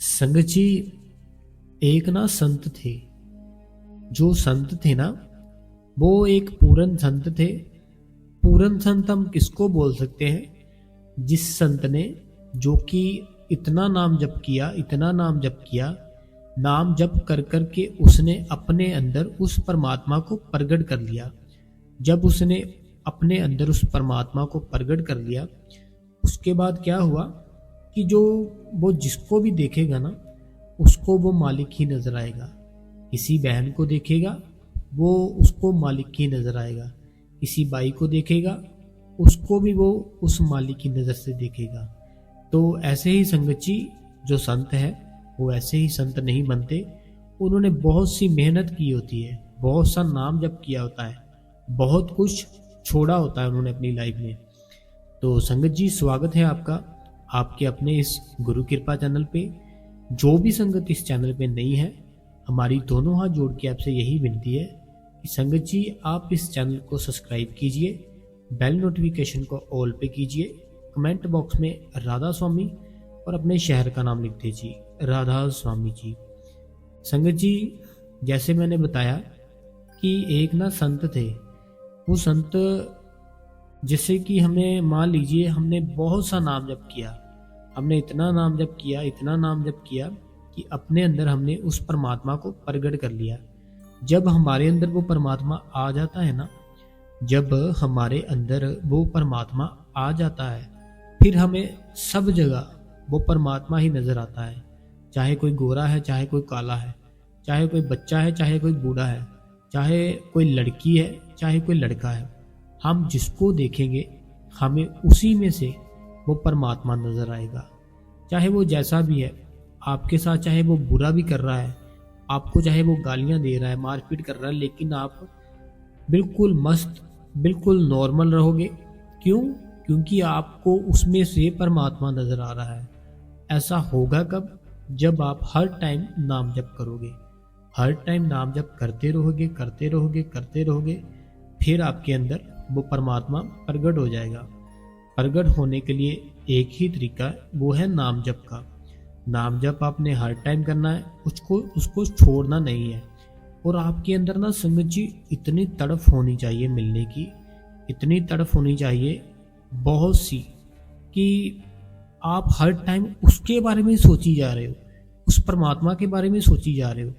संगत जी, एक ना संत थे। जो संत थे ना, वो एक पूरन संत थे। पूरन संत हम किसको बोल सकते हैं? जिस संत ने जो कि इतना नाम जप किया, इतना नाम जप किया, नाम जप कर कर के उसने अपने अंदर उस परमात्मा को प्रकट कर लिया। जब उसने अपने अंदर उस परमात्मा को प्रकट कर लिया, उसके बाद क्या हुआ कि जो वो जिसको भी देखेगा ना, उसको वो मालिक ही नजर आएगा। किसी बहन को देखेगा, वो उसको मालिक ही नजर आएगा। किसी बाई को देखेगा, उसको भी वो उस मालिक की नज़र से देखेगा। तो ऐसे ही संगत जी, जो संत है वो ऐसे ही संत नहीं बनते। उन्होंने बहुत सी मेहनत की होती है, बहुत सा नाम जप किया होता है, बहुत कुछ छोड़ा होता है उन्होंने अपनी लाइफ में। तो संगत जी, स्वागत है आपका आपके अपने इस गुरु कृपा चैनल पे। जो भी संगत इस चैनल पे नहीं है, हमारी दोनों हाथ जोड़ के आपसे यही विनती है कि संगत जी, आप इस चैनल को सब्सक्राइब कीजिए, बेल नोटिफिकेशन को ऑल पे कीजिए, कमेंट बॉक्स में राधा स्वामी और अपने शहर का नाम लिख दीजिए, राधा स्वामी जी। संगत जी, जैसे मैंने बताया कि एक ना संत थे। वो संत, जैसे कि हमें मान लीजिए हमने बहुत सा नाम जप किया, हमने इतना नाम जप किया, इतना नाम जप किया कि अपने अंदर हमने उस परमात्मा को प्रकट कर लिया। जब हमारे अंदर वो परमात्मा आ जाता है ना, जब हमारे अंदर वो परमात्मा आ जाता है, फिर हमें सब जगह वो परमात्मा ही नजर आता है। चाहे कोई गोरा है, चाहे कोई काला है, चाहे कोई बच्चा है, चाहे कोई बूढ़ा है, चाहे कोई लड़की है, चाहे कोई लड़का है, हम जिसको देखेंगे हमें उसी में से वो परमात्मा नजर आएगा। चाहे वो जैसा भी है आपके साथ, चाहे वो बुरा भी कर रहा है आपको, चाहे वो गालियां दे रहा है, मारपीट कर रहा है, लेकिन आप बिल्कुल मस्त, बिल्कुल नॉर्मल रहोगे। क्यों? क्योंकि आपको उसमें से परमात्मा नजर आ रहा है। ऐसा होगा कब? जब आप हर टाइम नाम जप करोगे, हर टाइम नाम जप करते रहोगे, करते रहोगे, करते रहोगे, फिर आपके अंदर वो परमात्मा प्रकट हो जाएगा। प्रकट होने के लिए एक ही तरीका है, वो है नाम जप का। नाम जप आपने हर टाइम करना है, उसको छोड़ना नहीं है। और आपके अंदर ना संगत जी, इतनी तड़फ होनी चाहिए मिलने की, इतनी तड़फ होनी चाहिए बहुत सी, कि आप हर टाइम उसके बारे में सोची जा रहे हो, उस परमात्मा के बारे में सोची जा रहे हो।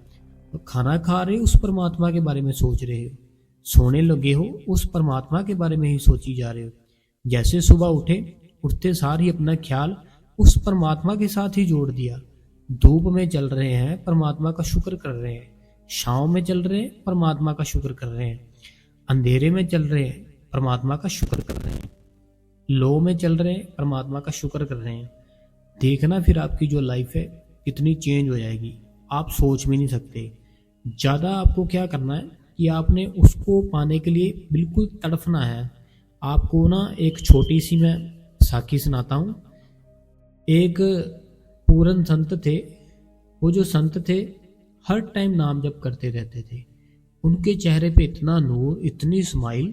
तो खाना खा रहे हो, उस परमात्मा के बारे में सोच रहे हो। सोने लगे हो, उस परमात्मा के बारे में ही सोची जा रहे हो। जैसे सुबह उठे, उठते सार ही अपना ख्याल उस परमात्मा के साथ ही जोड़ दिया। धूप में चल रहे हैं, परमात्मा का शुक्र कर रहे हैं। छांव में चल रहे हैं, परमात्मा का शुक्र कर रहे हैं। अंधेरे में चल रहे हैं, परमात्मा का शुक्र कर रहे हैं। लो में चल रहे हैं, परमात्मा का शुक्र कर रहे हैं। देखना फिर आपकी जो लाइफ है कितनी चेंज हो जाएगी, आप सोच भी नहीं सकते। ज़्यादा आपको क्या करना है कि आपने उसको पाने के लिए बिल्कुल तड़फना है। आपको ना एक छोटी सी मैं साखी सुनाता हूँ। एक पूरन संत थे। वो जो संत थे हर टाइम नाम जप करते रहते थे। उनके चेहरे पे इतना नूर, इतनी स्माइल,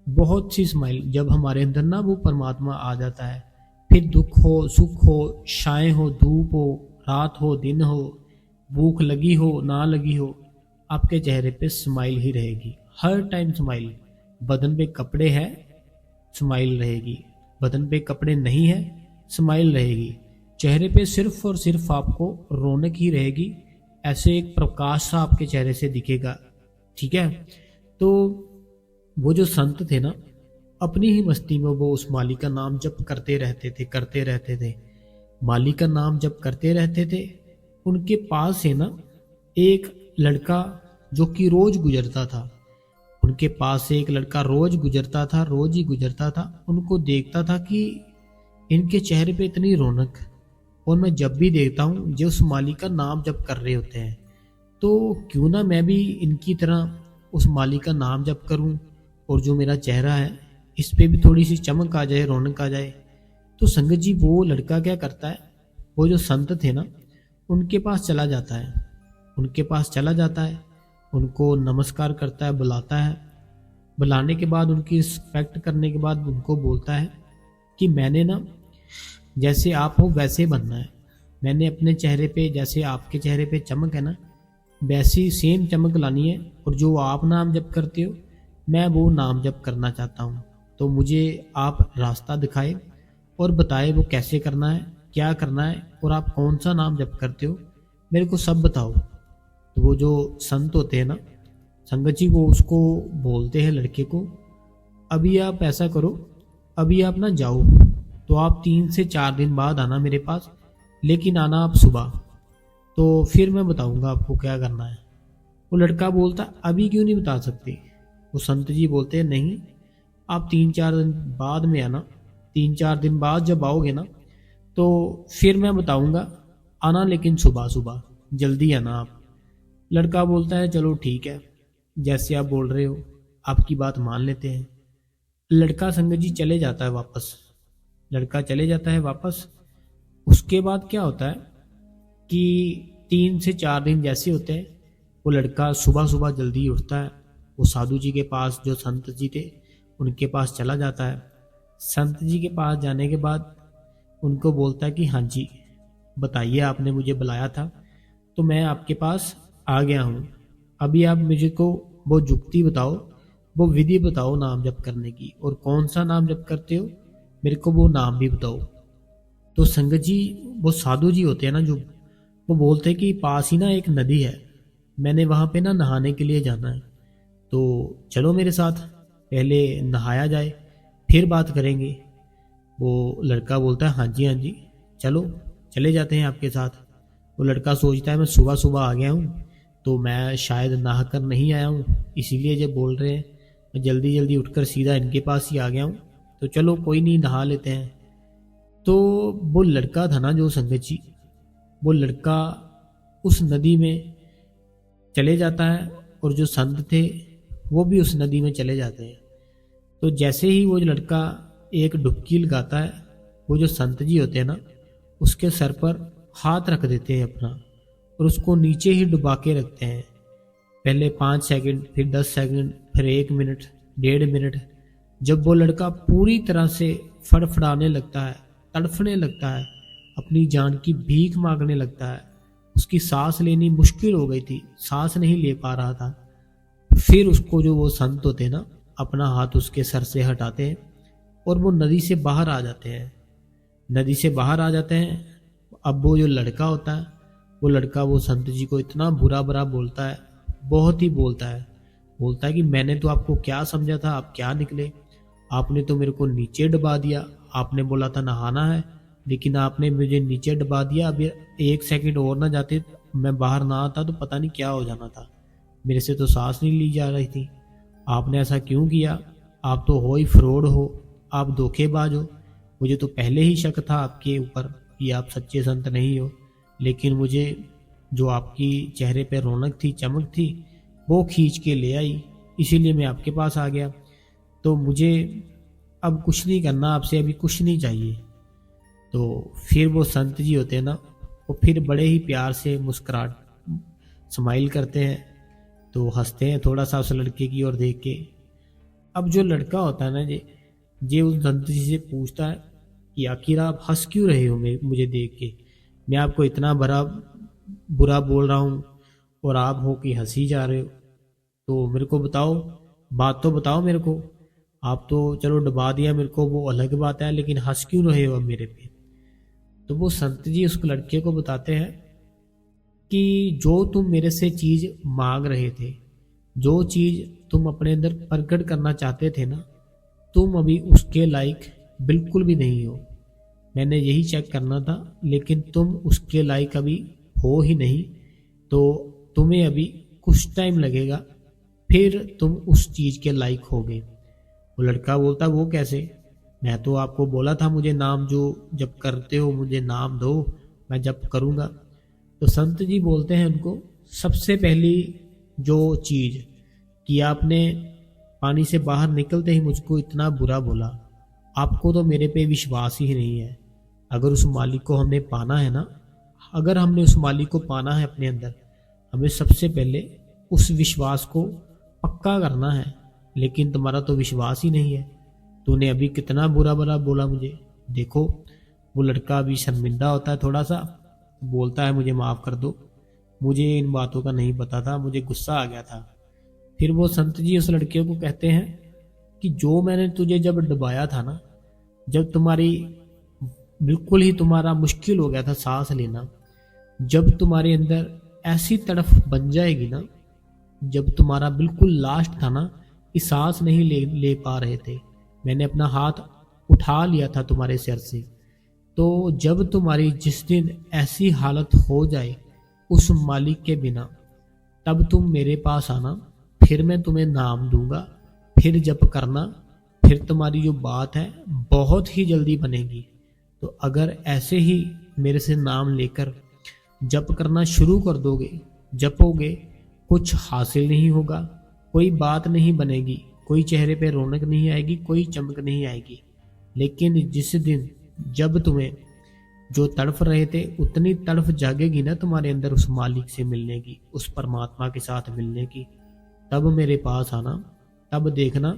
बहुत सी स्माइल। जब हमारे अंदर ना वो परमात्मा आ जाता है, फिर दुख हो, सुख हो, छाएं हो, धूप हो, रात हो, दिन हो, भूख लगी हो, ना लगी हो, आपके चेहरे पे स्माइल ही रहेगी। हर टाइम स्माइल। बदन पे कपड़े हैं, स्माइल रहेगी। बदन पे कपड़े नहीं है, स्माइल रहेगी। चेहरे पे सिर्फ और सिर्फ आपको रौनक ही रहेगी। ऐसे एक प्रकाश सा आपके चेहरे से दिखेगा। ठीक है? तो वो जो संत थे ना, अपनी ही मस्ती में वो उस मालिक का नाम जप करते रहते थे, करते रहते थे। मालिक का नाम जप करते रहते थे। उनके पास से ना एक लड़का जो कि रोज गुजरता था, उनके पास से एक लड़का रोज गुजरता था, रोज ही गुजरता था। उनको देखता था कि इनके चेहरे पे इतनी रौनक, और मैं जब भी देखता हूँ जो उस मालिक का नाम जप कर रहे होते हैं, तो क्यों ना मैं भी इनकी तरह उस मालिक का नाम जप करूँ, और जो मेरा चेहरा है इस पे भी थोड़ी सी चमक आ जाए, रौनक आ जाए। तो संगत जी, वो लड़का क्या करता है, वो जो संत थे ना, उनके पास चला जाता है। उनके पास चला जाता है, उनको नमस्कार करता है, बुलाता है। बुलाने के बाद, उनकी रिस्पेक्ट करने के बाद उनको बोलता है कि मैंने ना, जैसे आप हो वैसे बनना है। मैंने अपने चेहरे पे जैसे आपके चेहरे पे चमक है ना, वैसी सेम चमक लानी है। और जो आप नाम जप करते हो, मैं वो नाम जप करना चाहता हूँ। तो मुझे आप रास्ता दिखाए और बताए वो कैसे करना है, क्या करना है, और आप कौन सा नाम जप करते हो, मेरे को सब बताओ। तो वो जो संत होते हैं ना, संगत जी, वो उसको बोलते हैं लड़के को, अभी आप ऐसा करो, अभी आप ना जाओ, तो आप 3 से 4 दिन बाद आना मेरे पास, लेकिन आना आप सुबह, तो फिर मैं बताऊंगा आपको क्या करना है। वो लड़का बोलता, अभी क्यों नहीं बता सकते? वो संत जी बोलते हैं, नहीं, आप 3 4 दिन बाद में आना, 3 4 दिन बाद जब आओगे ना, तो फिर मैं बताऊंगा, आना लेकिन सुबह सुबह, जल्दी आना आप। लड़का बोलता है, चलो ठीक है, जैसे आप बोल रहे हो, आपकी बात मान लेते हैं। लड़का संगत जी चले जाता है वापस। लड़का चले जाता है वापस। उसके बाद क्या होता है कि 3 से 4 दिन जैसे होते हैं, वो लड़का सुबह सुबह जल्दी उठता है। वो साधु जी के पास, जो संत जी थे, उनके पास चला जाता है। संत जी के पास जाने के बाद उनको बोलता है कि हाँ जी, बताइए, आपने मुझे बुलाया था तो मैं आपके पास आ गया हूँ। अभी आप मुझे को वो जुक्ति बताओ, वो विधि बताओ नाम जप करने की, और कौन सा नाम जप करते हो, मेरे को वो नाम भी बताओ। तो संगत जी, वो साधु जी होते हैं ना, जो वो बोलते हैं कि पास ही ना एक नदी है, मैंने वहाँ पे ना नहाने के लिए जाना है, तो चलो मेरे साथ, पहले नहाया जाए फिर बात करेंगे। वो लड़का बोलता है, हाँ जी हाँ जी, चलो, चले जाते हैं आपके साथ। वो लड़का सोचता है, मैं सुबह सुबह आ गया हूँ, तो मैं शायद नहा कर नहीं आया हूँ, इसीलिए जब बोल रहे हैं, मैं जल्दी जल्दी उठकर सीधा इनके पास ही आ गया हूँ, तो चलो कोई नहीं, नहा लेते हैं। तो वो लड़का था ना जो संगत जी, वो लड़का उस नदी में चले जाता है, और जो संत थे वो भी उस नदी में चले जाते हैं। तो जैसे ही वो लड़का एक डुबकी लगाता है, वो जो संत जी होते हैं ना, उसके सर पर हाथ रख देते हैं अपना, और उसको नीचे ही डुबा के रखते हैं। पहले 5 सेकंड, फिर 10 सेकंड, फिर 1 मिनट, 1.5 मिनट। जब वो लड़का पूरी तरह से फड़फड़ाने लगता है, तड़फने लगता है, अपनी जान की भीख मांगने लगता है, उसकी सांस लेनी मुश्किल हो गई थी, सांस नहीं ले पा रहा था, फिर उसको जो वो संत होते हैं ना, अपना हाथ उसके सर से हटाते हैं और वो नदी से बाहर आ जाते हैं। नदी से बाहर आ जाते हैं। अब वो जो लड़का होता है, वो लड़का वो संत जी को इतना बुरा बुरा बोलता है, बहुत ही बोलता है। बोलता है कि मैंने तो आपको क्या समझा था, आप क्या निकले, आपने तो मेरे को नीचे डुबा दिया, आपने बोला था नहाना है, लेकिन आपने मुझे नीचे डुबा दिया। अब 1 सेकंड और ना जाते, मैं बाहर ना आता तो पता नहीं क्या हो जाना था, मेरे से तो सांस नहीं ली जा रही थी। आपने ऐसा क्यों किया? आप तो हो ही फ्रॉड हो, आप धोखेबाज हो। मुझे तो पहले ही शक था आपके ऊपर कि आप सच्चे संत नहीं हो, लेकिन मुझे जो आपकी चेहरे पे रौनक थी, चमक थी, वो खींच के ले आई, इसीलिए मैं आपके पास आ गया। तो मुझे अब कुछ नहीं करना आपसे, अभी कुछ नहीं चाहिए। तो फिर वो संत जी होते हैं ना, वो फिर बड़े ही प्यार से मुस्कुराहट, स्माइल करते हैं, तो हंसते हैं थोड़ा सा उस लड़के की ओर देख के। अब जो लड़का होता है ना जे उस संत जी से पूछता है कि आखिर आप हंस क्यों रहे हो मुझे देख के, मैं आपको इतना बड़ा बुरा बोल रहा हूँ और आप हो कि हंसी जा रहे हो, तो मेरे को बताओ, बात तो बताओ मेरे को। आप तो चलो डुबा दिया मेरे को, वो अलग बात है, लेकिन हंस क्यों रहे हो अब मेरे पे? तो वो संत जी उस लड़के को बताते हैं कि जो तुम मेरे से चीज मांग रहे थे, जो चीज तुम अपने अंदर प्रकट करना चाहते थे ना, तुम अभी उसके लायक बिल्कुल भी नहीं हो। मैंने यही चेक करना था, लेकिन तुम उसके लायक अभी हो ही नहीं, तो तुम्हें अभी कुछ टाइम लगेगा, फिर तुम उस चीज के लायक होगे। वो लड़का बोलता, वो कैसे? मैं तो आपको बोला था मुझे नाम जो जब करते हो मुझे नाम दो, मैं जब करूँगा। तो संत जी बोलते हैं उनको, सबसे पहली जो चीज़ कि आपने पानी से बाहर निकलते ही मुझको इतना बुरा बोला, आपको तो मेरे पे विश्वास ही नहीं है। अगर उस मालिक को हमने पाना है ना, अगर हमने उस मालिक को पाना है अपने अंदर, हमें सबसे पहले उस विश्वास को पक्का करना है। लेकिन तुम्हारा तो विश्वास ही नहीं है, तूने अभी कितना बुरा बुरा बोला मुझे। देखो, वो लड़का अभी शर्मिंदा होता है थोड़ा सा, तो बोलता है मुझे माफ़ कर दो, मुझे इन बातों का नहीं पता था, मुझे गुस्सा आ गया था। फिर वो संत जी उस लड़के को कहते हैं कि जो मैंने तुझे जब डुबाया था ना, जब तुम्हारी बिल्कुल ही तुम्हारा मुश्किल हो गया था सांस लेना, जब तुम्हारे अंदर ऐसी तड़फ बन जाएगी ना, जब तुम्हारा बिल्कुल लास्ट था ना कि सांस नहीं ले पा रहे थे, मैंने अपना हाथ उठा लिया था तुम्हारे सिर से। तो जब तुम्हारी जिस दिन ऐसी हालत हो जाए उस मालिक के बिना, तब तुम मेरे पास आना, फिर मैं तुम्हें नाम दूंगा, फिर जप करना, फिर तुम्हारी जो बात है बहुत ही जल्दी बनेगी। तो अगर ऐसे ही मेरे से नाम लेकर जप करना शुरू कर दोगे, जपोगे, कुछ हासिल नहीं होगा, कोई बात नहीं बनेगी, कोई चेहरे पे रौनक नहीं आएगी, कोई चमक नहीं आएगी। लेकिन जिस दिन जब तुम्हें जो तड़फ रहे थे उतनी तड़फ जागेगी ना तुम्हारे अंदर उस मालिक से मिलने की, उस परमात्मा के साथ मिलने की, तब मेरे पास आना, तब देखना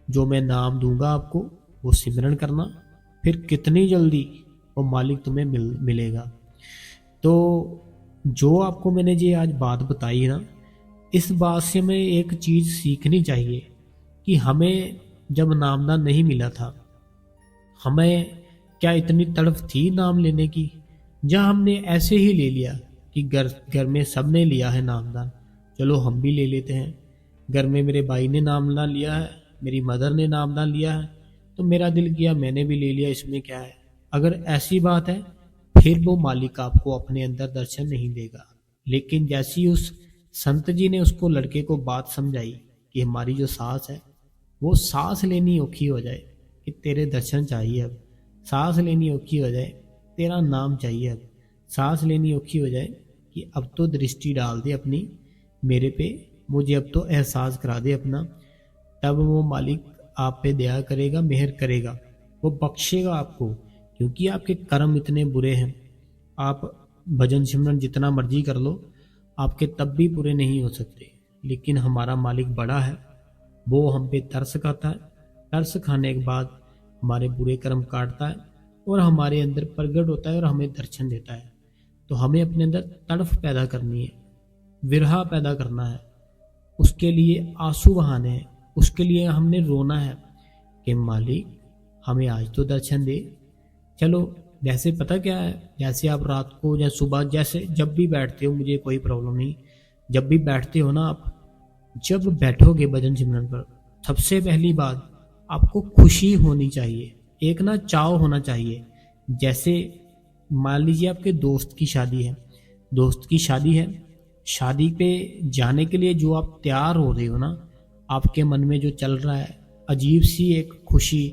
जो मैं नाम दूंगा आपको वो सिमरन करना, फिर कितनी जल्दी वो मालिक तुम्हें मिलेगा। तो जो आपको मैंने ये आज बात बताई ना, इस बात से हमें एक चीज़ सीखनी चाहिए कि हमें जब नामदान नहीं मिला था, हमें क्या इतनी तड़फ थी नाम लेने की, या हमने ऐसे ही ले लिया कि घर में सब ने लिया है नामदान, चलो हम भी ले लेते हैं। घर में मेरे भाई ने नामदान लिया है, मेरी मदर ने नामदान लिया है, तो मेरा दिल किया मैंने भी ले लिया, इसमें क्या है। अगर ऐसी बात है फिर वो मालिक आपको अपने अंदर दर्शन नहीं देगा। लेकिन जैसी उस संत जी ने उसको लड़के को बात समझाई कि हमारी जो सांस है वो सांस लेनी औखी हो जाए कि तेरे दर्शन चाहिए, अब सांस लेनी औखी हो जाए तेरा नाम चाहिए, अब सांस लेनी औखी हो जाए कि अब तो दृष्टि डाल दे अपनी मेरे पे, मुझे अब तो एहसास करा दे अपना। तब वो मालिक आप पे दया करेगा, मेहर करेगा, वो बख्शेगा आपको, क्योंकि आपके कर्म इतने बुरे हैं। आप भजन सिमरन जितना मर्जी कर लो, आपके तब भी पूरे नहीं हो सकते। लेकिन हमारा मालिक बड़ा है, वो हम पे तरस खाता है, तरस खाने के बाद हमारे बुरे कर्म काटता है और हमारे अंदर प्रगट होता है और हमें दर्शन देता है। तो हमें अपने अंदर तड़फ पैदा करनी है, विरहा पैदा करना है, उसके लिए आंसू बहाने हैं, उसके लिए हमने रोना है कि मालिक हमें आज तो दर्शन दे। चलो वैसे पता क्या है, जैसे आप रात को या सुबह जैसे जब भी बैठते हो, मुझे कोई प्रॉब्लम नहीं, जब भी बैठते हो ना आप, जब बैठोगे भजन सिमरन पर, सबसे पहली बात आपको खुशी होनी चाहिए, एक ना चाव होना चाहिए। जैसे मान लीजिए आपके दोस्त की शादी है, दोस्त की शादी है, शादी पे जाने के लिए जो आप तैयार हो रहे हो ना, आपके मन में जो चल रहा है अजीब सी एक खुशी,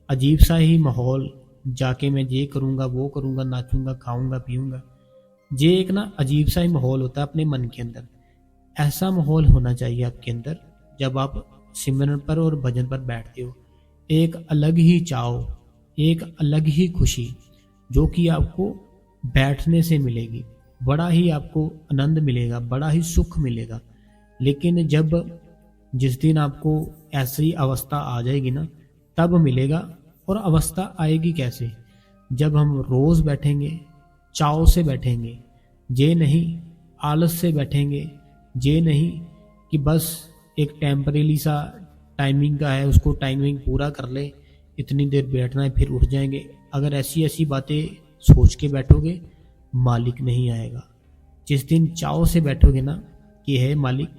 अजीब सा ही माहौल, जाके मैं ये करूँगा वो करूँगा, नाचूंगा खाऊंगा पीऊँगा, ये एक ना अजीब सा ही माहौल होता है अपने मन के अंदर। ऐसा माहौल होना चाहिए आपके अंदर जब आप सिमरन पर और भजन पर बैठते हो। एक अलग ही चाव, एक अलग ही खुशी जो कि आपको बैठने से मिलेगी, बड़ा ही आपको आनंद मिलेगा, बड़ा ही सुख मिलेगा। लेकिन जब जिस दिन आपको ऐसी अवस्था आ जाएगी ना, तब मिलेगा। और अवस्था आएगी कैसे, जब हम रोज बैठेंगे, चाव से बैठेंगे, ये नहीं आलस से बैठेंगे, ये नहीं कि बस एक टेम्परेरी सा टाइमिंग का है, उसको टाइमिंग पूरा कर ले, इतनी देर बैठना है फिर उठ जाएंगे। अगर ऐसी ऐसी बातें सोच के बैठोगे, मालिक नहीं आएगा। जिस दिन चाव से बैठोगे ना कि हे मालिक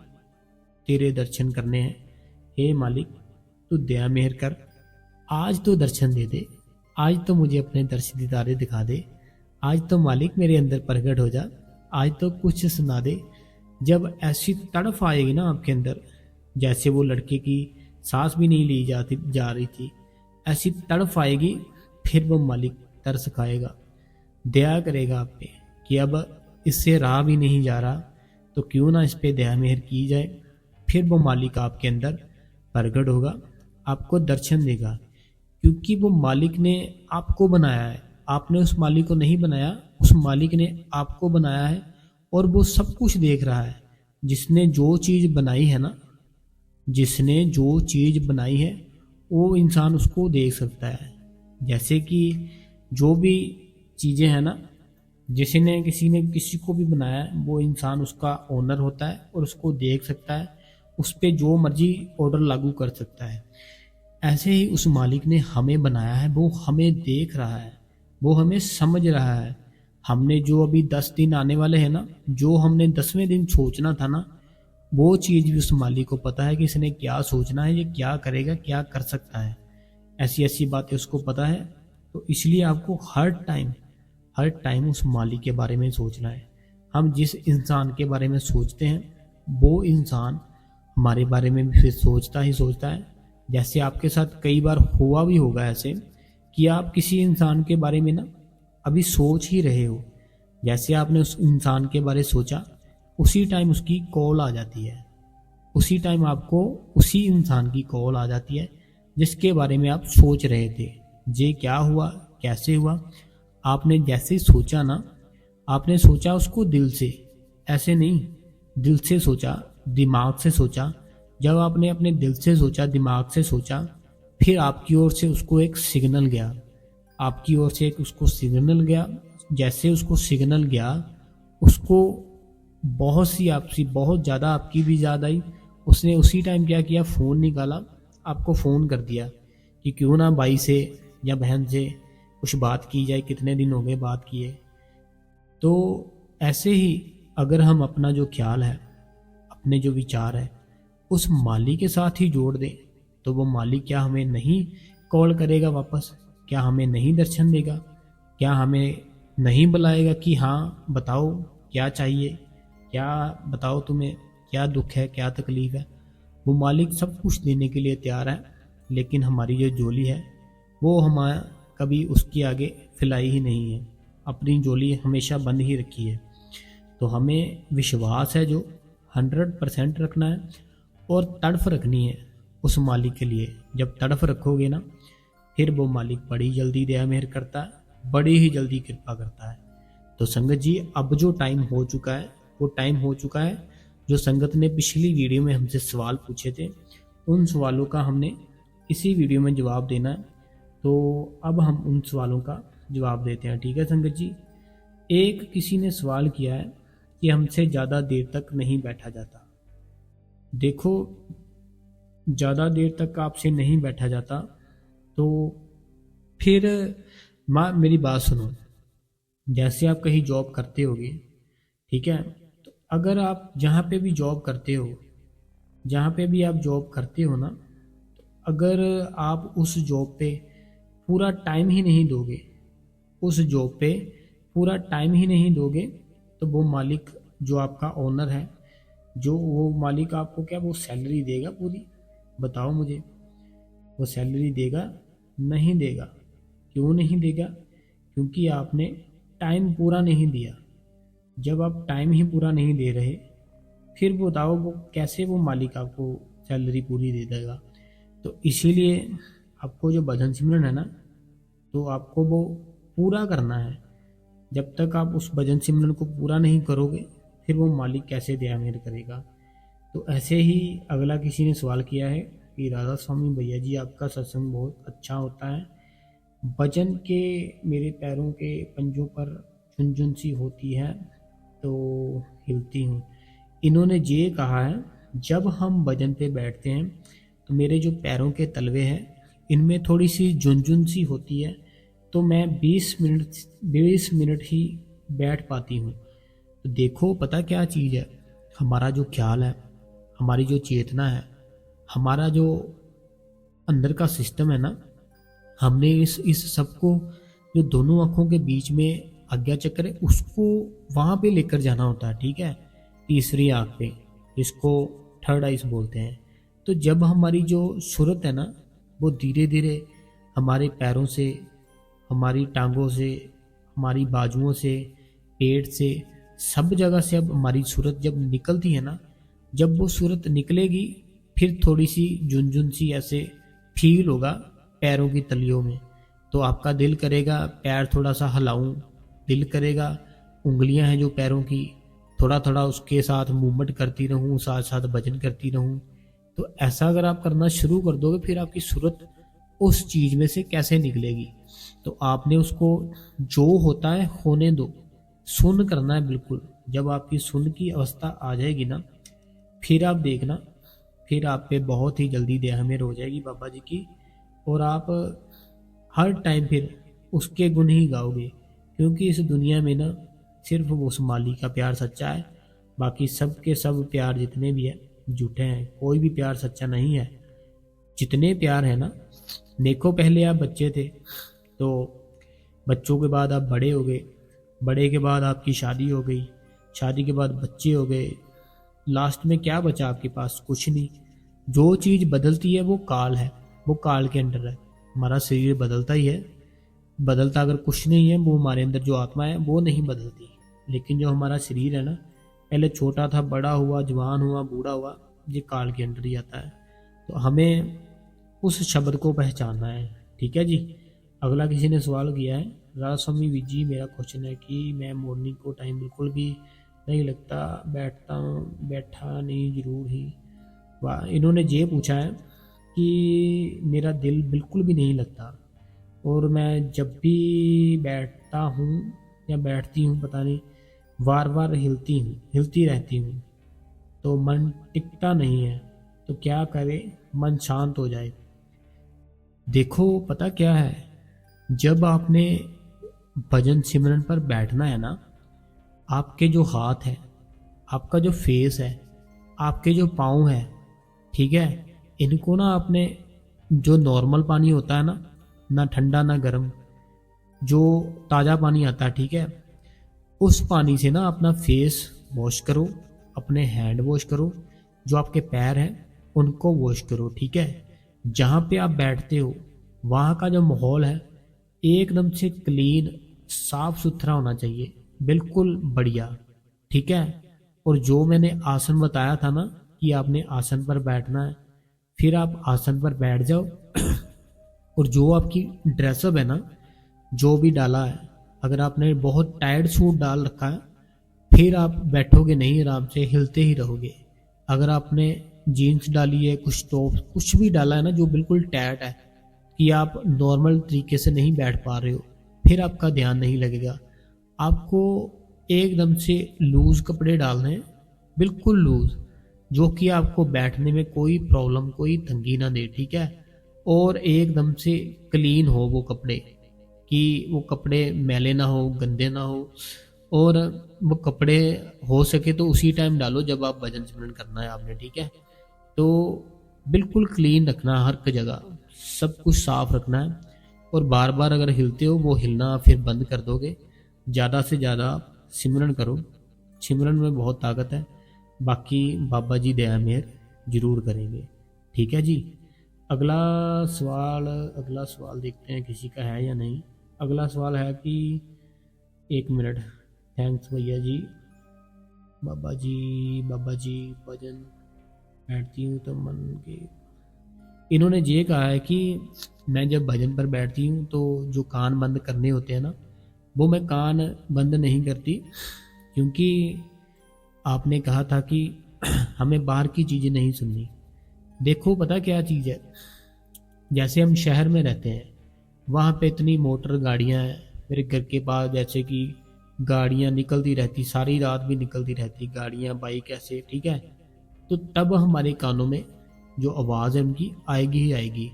तेरे दर्शन करने हैं, हे मालिक तू दया मेहर कर, आज तो दर्शन दे दे, आज तो मुझे अपने दर्शन दीदारे दिखा दे, आज तो मालिक मेरे अंदर प्रकट हो जा, आज तो कुछ सुना दे। जब ऐसी तड़फ आएगी ना आपके अंदर, जैसे वो लड़के की सांस भी नहीं ली जा रही थी, ऐसी तड़फ आएगी, फिर वो मालिक तरस खाएगा, दया करेगा आप पे कि अब इससे रहा भी नहीं जा रहा, तो क्यों ना इस पे दया मेहर की जाए। फिर वो मालिक आपके अंदर प्रकट होगा, आपको दर्शन देगा, क्योंकि वो मालिक ने आपको बनाया है, आपने उस मालिक को नहीं बनाया, उस मालिक ने आपको बनाया है और वो सब कुछ देख रहा है। जिसने जो चीज़ बनाई है ना, जिसने जो चीज़ बनाई है वो इंसान उसको देख सकता है। जैसे कि जो भी चीज़ें हैं ना, जिसने किसी ने किसी को भी बनाया है, वो इंसान उसका ओनर होता है और उसको देख सकता है, उस पर जो मर्जी ऑर्डर लागू कर सकता है। ऐसे ही उस मालिक ने हमें बनाया है, वो हमें देख रहा है, वो हमें समझ रहा है। हमने जो अभी 10 दिन आने वाले हैं ना, जो हमने 10वें दिन सोचना था ना, वो चीज़ भी उस मालिक को पता है कि इसने क्या सोचना है, ये क्या करेगा, क्या कर सकता है। ऐसी ऐसी बातें उसको पता है। तो इसलिए आपको हर टाइम उस मालिक के बारे में सोचना है। हम जिस इंसान के बारे में सोचते हैं वो इंसान हमारे बारे में भी फिर सोचता ही सोचता है। जैसे आपके साथ कई बार हुआ भी होगा ऐसे कि आप किसी इंसान के बारे में ना अभी सोच ही रहे हो, जैसे आपने उस इंसान के बारे सोचा उसी टाइम उसकी कॉल आ जाती है, उसी टाइम आपको उसी इंसान की कॉल आ जाती है जिसके बारे में आप सोच रहे थे। ये क्या हुआ, कैसे हुआ, आपने जैसे सोचा ना, आपने सोचा उसको दिल से, ऐसे नहीं, दिल से सोचा, दिमाग से सोचा। जब आपने अपने दिल से सोचा, दिमाग से सोचा, फिर आपकी ओर से उसको एक सिग्नल गया, आपकी ओर से एक उसको सिग्नल गया। जैसे उसको सिग्नल गया, उसको बहुत सी आपसी बहुत ज़्यादा आपकी भी याद आई। उसने उसी टाइम क्या किया, फ़ोन निकाला, आपको फ़ोन कर दिया कि क्यों ना भाई से या बहन से कुछ बात की जाए, कितने दिन हो गए बात किए। तो ऐसे ही अगर हम अपना जो ख्याल है, अपने जो विचार है उस माली के साथ ही जोड़ दें, तो वो माली क्या हमें नहीं कॉल करेगा वापस, क्या हमें नहीं दर्शन देगा, क्या हमें नहीं बुलाएगा कि हाँ बताओ क्या चाहिए, क्या बताओ तुम्हें क्या दुख है, क्या तकलीफ़ है। वो मालिक सब कुछ देने के लिए तैयार है, लेकिन हमारी जो झोली है वो हमारा कभी उसके आगे फैलाई ही नहीं है, अपनी झोली हमेशा बंद ही रखी है। तो हमें विश्वास है जो 100% रखना है और तड़फ रखनी है उस मालिक के लिए। जब तड़फ रखोगे ना, फिर वो मालिक बड़ी जल्दी दया मेहर करता है, बड़ी ही जल्दी कृपा करता है। तो संगत जी, अब जो टाइम हो चुका है वो टाइम हो चुका है जो संगत ने पिछली वीडियो में हमसे सवाल पूछे थे, उन सवालों का हमने इसी वीडियो में जवाब देना है। तो अब हम उन सवालों का जवाब देते हैं, ठीक है संगत जी। एक किसी ने सवाल किया है कि हमसे ज़्यादा देर तक नहीं बैठा जाता। देखो, ज़्यादा देर तक आपसे नहीं बैठा जाता तो फिर माँ मेरी बात सुनो। जैसे आप कहीं जॉब करते होगे, ठीक है, तो अगर आप जहाँ पे भी जॉब करते हो, जहाँ पे भी आप जॉब करते हो ना, तो अगर आप उस जॉब पे पूरा टाइम ही नहीं दोगे, उस जॉब पे पूरा टाइम ही नहीं दोगे, तो वो मालिक जो आपका ओनर है, जो वो मालिक आपको क्या वो सैलरी देगा पूरी? बताओ मुझे, वो सैलरी देगा? नहीं देगा। क्यों नहीं देगा? क्योंकि आपने टाइम पूरा नहीं दिया। जब आप टाइम ही पूरा नहीं दे रहे, फिर बताओ वो कैसे वो मालिक आपको सैलरी पूरी दे देगा। तो इसीलिए आपको जो भजन सिमरन है ना, तो आपको वो पूरा करना है। जब तक आप उस भजन सिमरन को पूरा नहीं करोगे, फिर वो मालिक कैसे दया मेहर करेगा। तो ऐसे ही अगला किसी ने सवाल किया है कि राधा स्वामी भैया जी, आपका सत्संग बहुत अच्छा होता है, भजन के मेरे पैरों के पंजों पर झुनझुन सी होती है तो हिलती हूँ। इन्होंने ये कहा है, जब हम भजन पे बैठते हैं तो मेरे जो पैरों के तलवे हैं इनमें थोड़ी सी झुनझुन सी होती है, तो मैं 20 मिनट ही बैठ पाती हूँ। तो देखो, पता क्या चीज़ है, हमारा जो ख्याल है, हमारी जो चेतना है, हमारा जो अंदर का सिस्टम है ना, हमने इस सबको जो दोनों आँखों के बीच में आज्ञा चक्र है उसको वहाँ पे लेकर जाना होता है, ठीक है, तीसरी आँख पे, जिसको थर्ड आइज बोलते हैं। तो जब हमारी जो सूरत है ना, वो धीरे धीरे हमारे पैरों से, हमारी टांगों से, हमारी बाजुओं से, पेट से, सब जगह से अब हमारी सूरत जब निकलती है ना, जब वो सूरत निकलेगी, फिर थोड़ी सी झुनझुन सी ऐसे फील होगा पैरों की तलियों में। तो आपका दिल करेगा पैर थोड़ा सा हिलाऊं, दिल करेगा उंगलियां हैं जो पैरों की, थोड़ा थोड़ा उसके साथ मूवमेंट करती रहूं, साथ साथ भजन करती रहूं। तो ऐसा अगर आप करना शुरू कर दोगे, फिर आपकी सूरत उस चीज़ में से कैसे निकलेगी। तो आपने उसको जो होता है होने दो, सुन्न करना है बिल्कुल। जब आपकी सुन्न की अवस्था आ जाएगी ना, फिर आप देखना, फिर आप पे बहुत ही जल्दी दया मेहर हो जाएगी बाबा जी की, और आप हर टाइम फिर उसके गुण ही गाओगे। क्योंकि इस दुनिया में ना सिर्फ उस माली का प्यार सच्चा है, बाकी सब के सब प्यार जितने भी है झूठे हैं, कोई भी प्यार सच्चा नहीं है। जितने प्यार है ना, देखो पहले आप बच्चे थे, तो बच्चों के बाद आप बड़े हो गए, बड़े के बाद आपकी शादी हो गई, शादी के बाद बच्चे हो गए, लास्ट में क्या बचा आपके पास? कुछ नहीं। जो चीज़ बदलती है वो काल है, वो काल के अंडर है। हमारा शरीर बदलता ही है, बदलता अगर कुछ नहीं है, वो हमारे अंदर जो आत्मा है वो नहीं बदलती। लेकिन जो हमारा शरीर है ना, पहले छोटा था, बड़ा हुआ, जवान हुआ, बूढ़ा हुआ, ये काल के अंडर ही आता है। तो हमें उस शब्द को पहचानना है। ठीक है जी। अगला किसी ने सवाल किया है, राधा स्वामी वी जी, मेरा क्वेश्चन है कि मैं मॉर्निंग को टाइम बिल्कुल भी नहीं लगता, बैठा नहीं जरूर ही। वाह, इन्होंने ये पूछा है कि मेरा दिल बिल्कुल भी नहीं लगता, और मैं जब भी बैठता हूँ या बैठती हूँ, पता नहीं, बार बार हिलती रहती हूँ, तो मन टिकता नहीं है, तो क्या करे मन शांत हो जाए? देखो पता क्या है, जब आपने भजन सिमरन पर बैठना है ना, आपके जो हाथ है, आपका जो फेस है, आपके जो पाँव है, ठीक है, इनको ना आपने, जो नॉर्मल पानी होता है ना ठंडा ना गर्म, जो ताज़ा पानी आता है, ठीक है, उस पानी से ना अपना फेस वॉश करो, अपने हैंड वॉश करो, जो आपके पैर हैं उनको वॉश करो। ठीक है, जहाँ पे आप बैठते हो वहाँ का जो माहौल है एकदम से क्लीन, साफ सुथरा होना चाहिए, बिल्कुल बढ़िया। ठीक है, और जो मैंने आसन बताया था ना कि आपने आसन पर बैठना है, फिर आप आसन पर बैठ जाओ और जो आपकी ड्रेसअप है ना, जो भी डाला है, अगर आपने बहुत टाइट सूट डाल रखा है, फिर आप बैठोगे नहीं, आराम से हिलते ही रहोगे। अगर आपने जीन्स डाली है, कुछ टॉप, कुछ भी डाला है ना जो बिल्कुल टाइट है, कि आप नॉर्मल तरीके से नहीं बैठ पा रहे हो, फिर आपका ध्यान नहीं लगेगा। आपको एकदम से लूज कपड़े डालने हैं, बिल्कुल लूज, जो कि आपको बैठने में कोई प्रॉब्लम, कोई तंगी ना दे। ठीक है, और एकदम से क्लीन हो वो कपड़े, कि वो कपड़े मैले ना हो, गंदे ना हो, और वो कपड़े हो सके तो उसी टाइम डालो जब आप भजन सिमरन करना है आपने। ठीक है, तो बिल्कुल क्लीन रखना, हर जगह सब कुछ साफ रखना है, और बार बार अगर हिलते हो, वो हिलना फिर बंद कर दोगे। ज़्यादा से ज़्यादा सिमरन करो, सिमरन में बहुत ताकत है, बाकी बाबा जी दया मेहर जरूर करेंगे। ठीक है जी। अगला सवाल देखते हैं किसी का है या नहीं। अगला सवाल है कि, एक मिनट, थैंक्स भैया जी। बाबा जी भजन बैठती हूँ तो मन के, इन्होंने ये कहा है कि मैं जब भजन पर बैठती हूँ तो जो कान बंद करने होते हैं ना, वो मैं कान बंद नहीं करती, क्योंकि आपने कहा था कि हमें बाहर की चीज़ें नहीं सुननी। देखो पता क्या चीज़ है, जैसे हम शहर में रहते हैं, वहाँ पे इतनी मोटर गाड़ियाँ हैं, मेरे घर के पास जैसे कि गाड़ियाँ निकलती रहती, सारी रात भी निकलती रहती गाड़ियाँ, बाइक ऐसे। ठीक है, तो तब हमारे कानों में जो आवाज़ है उनकी आएगी ही आएगी।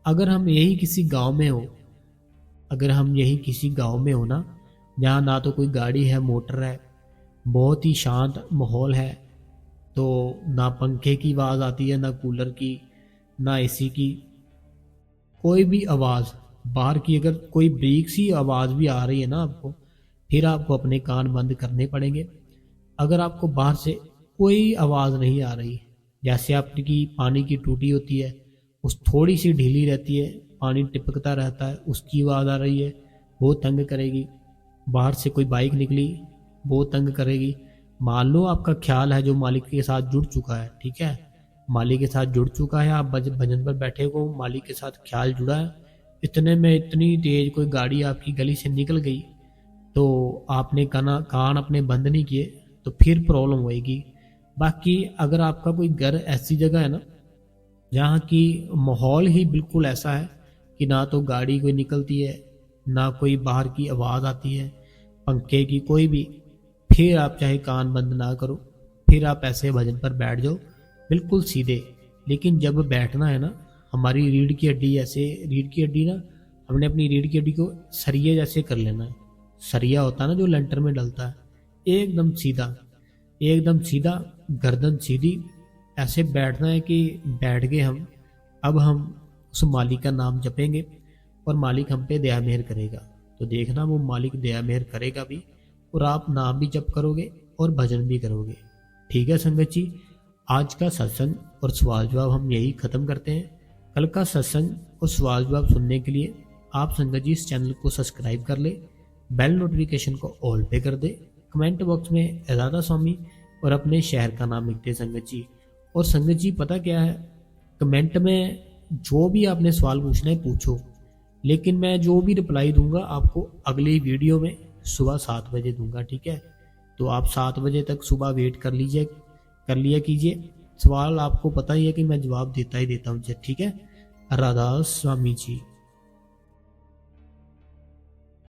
अगर हम यही किसी गांव में हो, अगर हम यही किसी गांव में हो ना, जहाँ ना तो कोई गाड़ी है, मोटर है, बहुत ही शांत माहौल है, तो ना पंखे की आवाज़ आती है, ना कूलर की, ना एसी की, कोई भी आवाज़ बाहर की, अगर कोई ब्रेक सी आवाज़ भी आ रही है ना आपको, फिर आपको अपने कान बंद करने पड़ेंगे। अगर आपको बाहर से कोई आवाज़ नहीं आ रही, जैसे आपकी पानी की टूटी होती है, उस थोड़ी सी ढीली रहती है, पानी टिपकता रहता है, उसकी आवाज़ आ रही है, वो तंग करेगी। बाहर से कोई बाइक निकली, वो तंग करेगी। मान लो आपका ख्याल है जो मालिक के साथ जुड़ चुका है, ठीक है, मालिक के साथ जुड़ चुका है, आप भजन पर बैठे हो, मालिक के साथ ख्याल जुड़ा है, इतने में इतनी तेज कोई गाड़ी आपकी गली से निकल गई, तो आपने कान अपने बंद नहीं किए, तो फिर प्रॉब्लम होएगी। बाकी अगर आपका कोई घर ऐसी जगह है ना, जहाँ की माहौल ही बिल्कुल ऐसा है कि ना तो गाड़ी कोई निकलती है, ना कोई बाहर की आवाज़ आती है, पंखे की, कोई भी, फिर आप चाहे कान बंद ना करो, फिर आप ऐसे भजन पर बैठ जाओ बिल्कुल सीधे। लेकिन जब बैठना है ना, हमारी रीढ़ की हड्डी, ऐसे रीढ़ की हड्डी ना, हमने अपनी रीढ़ की हड्डी को सरिये जैसे कर लेना है। सरिया होता है ना जो लेंटर में डलता है, एकदम सीधा, एकदम सीधा, गर्दन सीधी, ऐसे बैठना है कि बैठ गए हम। अब हम उस मालिक का नाम जपेंगे और मालिक हम पे दया मेहर करेगा। तो देखना वो मालिक दया मेहर करेगा भी, और आप नाम भी जप करोगे और भजन भी करोगे। ठीक है संगत जी, आज का सत्संग और सवाल जवाब हम यही ख़त्म करते हैं। कल का सत्संग और सवाल जवाब सुनने के लिए आप संगत जी इस चैनल को सब्सक्राइब कर ले, बेल नोटिफिकेशन को ऑल पे कर दे, कमेंट बॉक्स में राधा स्वामी और अपने शहर का नाम लिख दे संगत जी। और संगत जी पता क्या है, कमेंट में जो भी आपने सवाल पूछना है पूछो, लेकिन मैं जो भी रिप्लाई दूंगा आपको अगली वीडियो में सुबह 7 बजे दूंगा। ठीक है, तो आप 7 बजे तक सुबह वेट कर लिया कीजिए। सवाल आपको पता ही है कि मैं जवाब देता ही देता हूँ। ठीक है, राधा स्वामी जी।